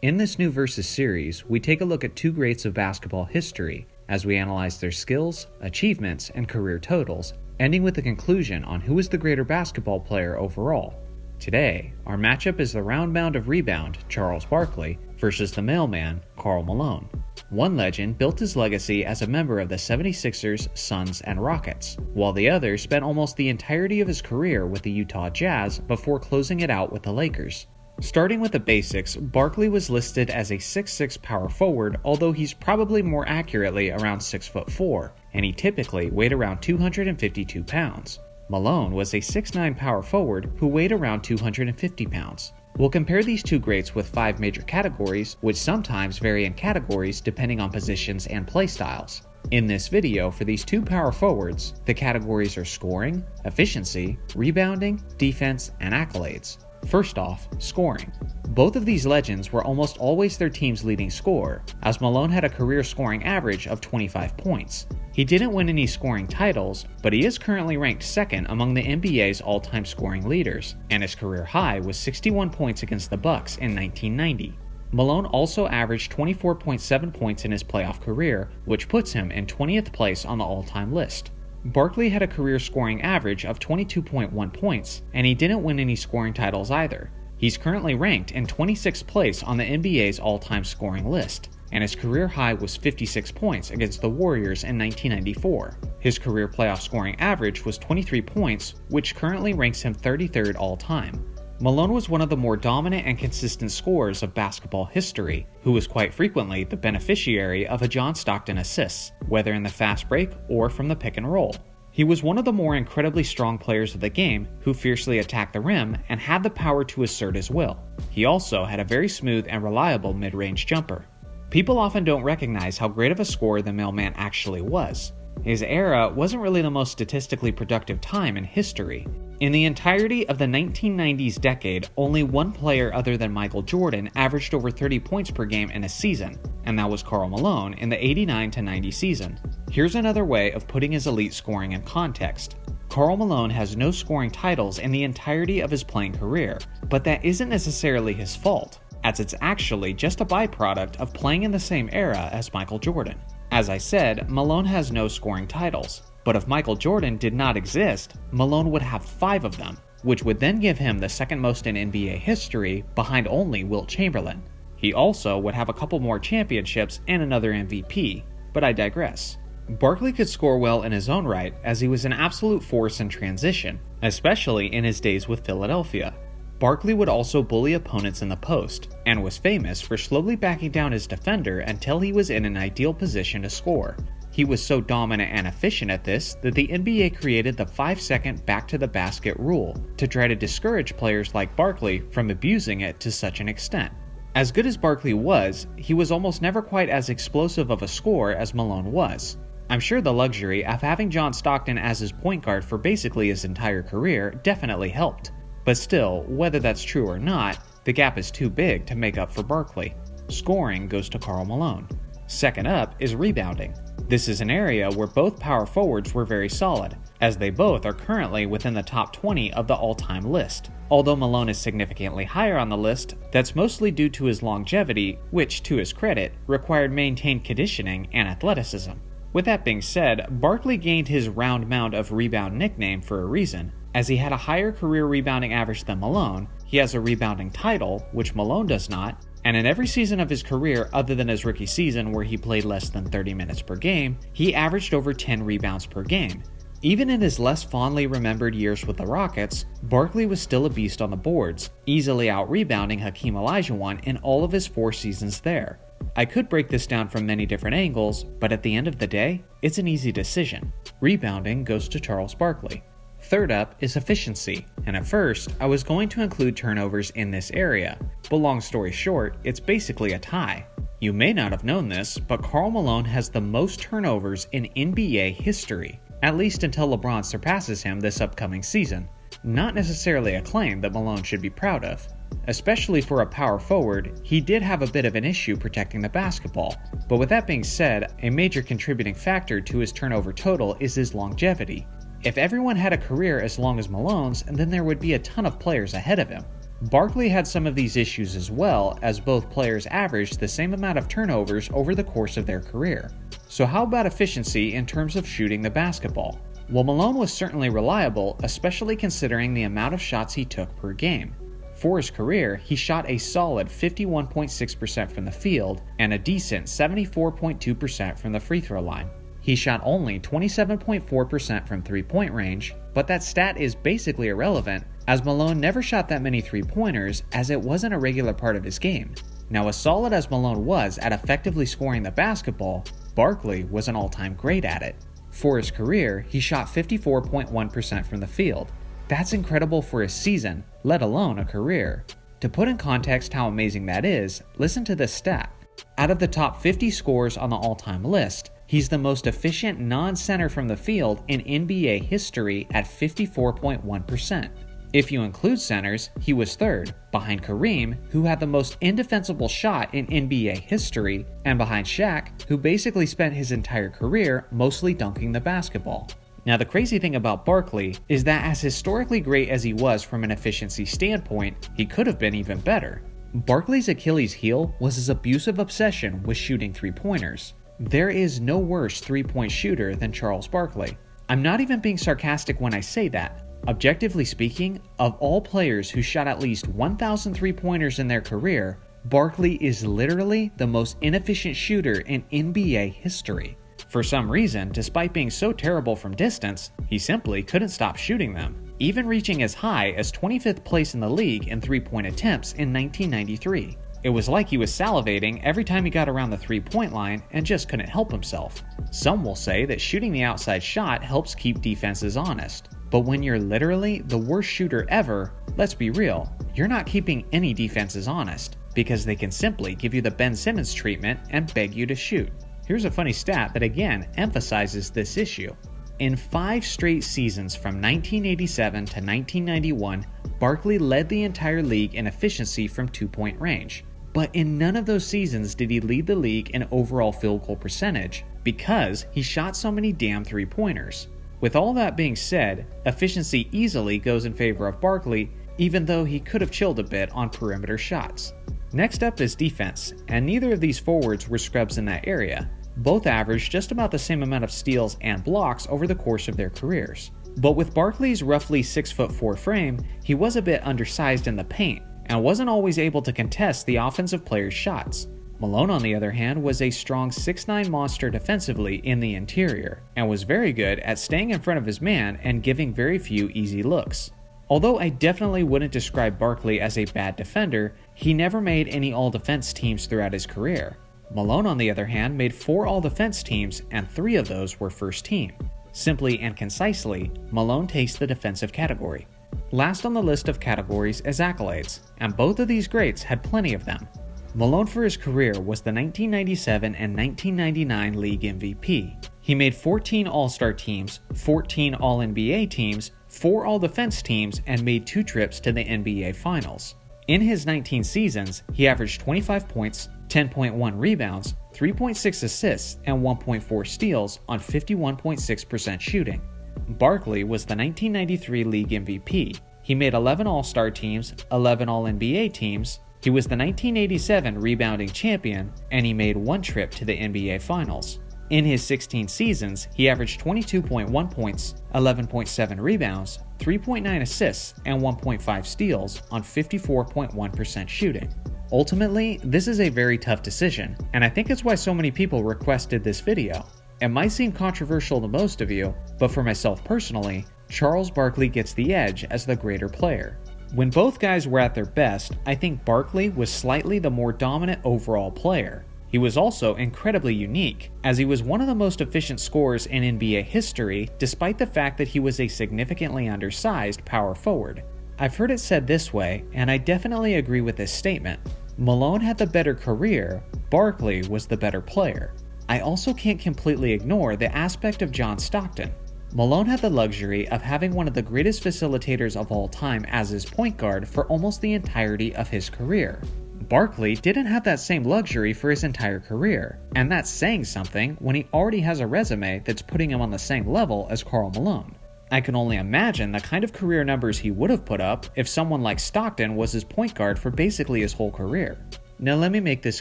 In this new Versus series, we take a look at two greats of basketball history as we analyze their skills, achievements, and career totals, ending with a conclusion on who is the greater basketball player overall. Today, our matchup is the round-mound of rebound, Charles Barkley, versus the mailman, Karl Malone. One legend built his legacy as a member of the 76ers, Suns, and Rockets, while the other spent almost the entirety of his career with the Utah Jazz before closing it out with the Lakers. Starting with the basics, Barkley was listed as a 6'6" power forward, although he's probably more accurately around 6'4", and he typically weighed around 252 pounds. Malone was a 6'9" power forward who weighed around 250 pounds. We'll compare these two greats with 5 major categories, which sometimes vary in categories depending on positions and playstyles. In this video, for these two power forwards, the categories are scoring, efficiency, rebounding, defense, and accolades. First off, scoring. Both of these legends were almost always their team's leading scorer, as Malone had a career scoring average of 25 points. He didn't win any scoring titles, but he is currently ranked second among the NBA's all-time scoring leaders, and his career high was 61 points against the Bucks in 1990. Malone also averaged 24.7 points in his playoff career, which puts him in 20th place on the all-time list. Barkley had a career scoring average of 22.1 points, and he didn't win any scoring titles either. He's currently ranked in 26th place on the NBA's all-time scoring list, and his career high was 56 points against the Warriors in 1994. His career playoff scoring average was 23 points, which currently ranks him 33rd all-time. Malone was one of the more dominant and consistent scorers of basketball history, who was quite frequently the beneficiary of a John Stockton assist, whether in the fast break or from the pick and roll. He was one of the more incredibly strong players of the game who fiercely attacked the rim and had the power to assert his will. He also had a very smooth and reliable mid-range jumper. People often don't recognize how great of a scorer the mailman actually was. His era wasn't really the most statistically productive time in history. In the entirety of the 1990s decade, only one player other than Michael Jordan averaged over 30 points per game in a season, and that was Karl Malone in the 89-90 season. Here's another way of putting his elite scoring in context. Karl Malone has no scoring titles in the entirety of his playing career, but that isn't necessarily his fault, as it's actually just a byproduct of playing in the same era as Michael Jordan. As I said, Malone has no scoring titles, but if Michael Jordan did not exist, Malone would have 5 of them, which would then give him the second most in NBA history, behind only Wilt Chamberlain. He also would have a couple more championships and another MVP, but I digress. Barkley could score well in his own right, as he was an absolute force in transition, especially in his days with Philadelphia. Barkley would also bully opponents in the post, and was famous for slowly backing down his defender until he was in an ideal position to score. He was so dominant and efficient at this that the NBA created the 5-second back-to-the-basket rule to try to discourage players like Barkley from abusing it to such an extent. As good as Barkley was, he was almost never quite as explosive of a scorer as Malone was. I'm sure the luxury of having John Stockton as his point guard for basically his entire career definitely helped. But still, whether that's true or not, the gap is too big to make up for Barkley. Scoring goes to Karl Malone. Second up is rebounding. This is an area where both power forwards were very solid, as they both are currently within the top 20 of the all-time list. Although Malone is significantly higher on the list, that's mostly due to his longevity, which, to his credit, required maintained conditioning and athleticism. With that being said, Barkley gained his round mound of rebound nickname for a reason. As he had a higher career rebounding average than Malone, he has a rebounding title, which Malone does not, and in every season of his career other than his rookie season where he played less than 30 minutes per game, he averaged over 10 rebounds per game. Even in his less fondly remembered years with the Rockets, Barkley was still a beast on the boards, easily out-rebounding Hakeem Olajuwon in all of his 4 seasons there. I could break this down from many different angles, but at the end of the day, it's an easy decision. Rebounding goes to Charles Barkley. Third up is efficiency, and at first, I was going to include turnovers in this area, but long story short, it's basically a tie. You may not have known this, but Karl Malone has the most turnovers in NBA history, at least until LeBron surpasses him this upcoming season. Not necessarily a claim that Malone should be proud of. Especially for a power forward, he did have a bit of an issue protecting the basketball, but with that being said, a major contributing factor to his turnover total is his longevity. If everyone had a career as long as Malone's, then there would be a ton of players ahead of him. Barkley had some of these issues as well, as both players averaged the same amount of turnovers over the course of their career. So how about efficiency in terms of shooting the basketball? Well, Malone was certainly reliable, especially considering the amount of shots he took per game. For his career, he shot a solid 51.6% from the field and a decent 74.2% from the free throw line. He shot only 27.4% from three-point range, but that stat is basically irrelevant, as Malone never shot that many three-pointers as it wasn't a regular part of his game. Now, as solid as Malone was at effectively scoring the basketball, Barkley was an all-time great at it. For his career, he shot 54.1% from the field. That's incredible for a season, let alone a career. To put in context how amazing that is, listen to this stat. Out of the top 50 scorers on the all-time list, he's the most efficient non-center from the field in NBA history at 54.1%. If you include centers, he was third, behind Kareem, who had the most indefensible shot in NBA history, and behind Shaq, who basically spent his entire career mostly dunking the basketball. Now, the crazy thing about Barkley is that as historically great as he was from an efficiency standpoint, he could have been even better. Barkley's Achilles heel was his abusive obsession with shooting three-pointers. There is no worse three-point shooter than Charles Barkley. I'm not even being sarcastic when I say that. Objectively speaking, of all players who shot at least 1,000 three-pointers in their career, Barkley is literally the most inefficient shooter in NBA history. For some reason, despite being so terrible from distance, he simply couldn't stop shooting them, even reaching as high as 25th place in the league in three-point attempts in 1993. It was like he was salivating every time he got around the three-point line and just couldn't help himself. Some will say that shooting the outside shot helps keep defenses honest. But when you're literally the worst shooter ever, let's be real, you're not keeping any defenses honest, because they can simply give you the Ben Simmons treatment and beg you to shoot. Here's a funny stat that again emphasizes this issue. In 5 straight seasons from 1987 to 1991, Barkley led the entire league in efficiency from two-point range. But in none of those seasons did he lead the league in overall field goal percentage, because he shot so many damn three-pointers. With all that being said, efficiency easily goes in favor of Barkley, even though he could have chilled a bit on perimeter shots. Next up is defense, and neither of these forwards were scrubs in that area. Both averaged just about the same amount of steals and blocks over the course of their careers. But with Barkley's roughly 6'4" frame, he was a bit undersized in the paint, and wasn't always able to contest the offensive player's shots. Malone, on the other hand, was a strong 6'9" monster defensively in the interior, and was very good at staying in front of his man and giving very few easy looks. Although I definitely wouldn't describe Barkley as a bad defender, he never made any all-defense teams throughout his career. Malone, on the other hand, made 4 all-defense teams, and 3 of those were first team. Simply and concisely, Malone takes the defensive category. Last on the list of categories is accolades, and both of these greats had plenty of them. Malone for his career was the 1997 and 1999 league MVP. He made 14 All-Star teams, 14 All-NBA teams, 4 All-Defense teams, and made 2 trips to the NBA Finals. In his 19 seasons, he averaged 25 points, 10.1 rebounds, 3.6 assists, and 1.4 steals on 51.6% shooting. Barkley was the 1993 league MVP. He made 11 All-Star teams, 11 All-NBA teams. He was the 1987 rebounding champion, and he made 1 trip to the NBA Finals. In his 16 seasons, he averaged 22.1 points, 11.7 rebounds, 3.9 assists, and 1.5 steals on 54.1% shooting. Ultimately, this is a very tough decision, and I think it's why so many people requested this video. It might seem controversial to most of you, but for myself personally, Charles Barkley gets the edge as the greater player. When both guys were at their best, I think Barkley was slightly the more dominant overall player. He was also incredibly unique, as he was one of the most efficient scorers in NBA history, despite the fact that he was a significantly undersized power forward. I've heard it said this way, and I definitely agree with this statement. Malone had the better career, Barkley was the better player. I also can't completely ignore the aspect of John Stockton. Malone had the luxury of having one of the greatest facilitators of all time as his point guard for almost the entirety of his career. Barkley didn't have that same luxury for his entire career, and that's saying something when he already has a resume that's putting him on the same level as Karl Malone. I can only imagine the kind of career numbers he would have put up if someone like Stockton was his point guard for basically his whole career. Now let me make this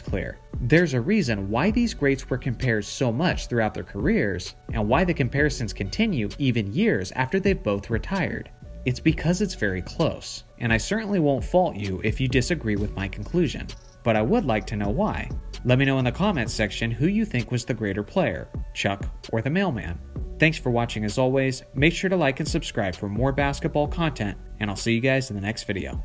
clear. There's a reason why these greats were compared so much throughout their careers, and why the comparisons continue even years after they've both retired. It's because it's very close, and I certainly won't fault you if you disagree with my conclusion, but I would like to know why. Let me know in the comments section who you think was the greater player, Chuck or the mailman. Thanks for watching as always, make sure to like and subscribe for more basketball content, and I'll see you guys in the next video.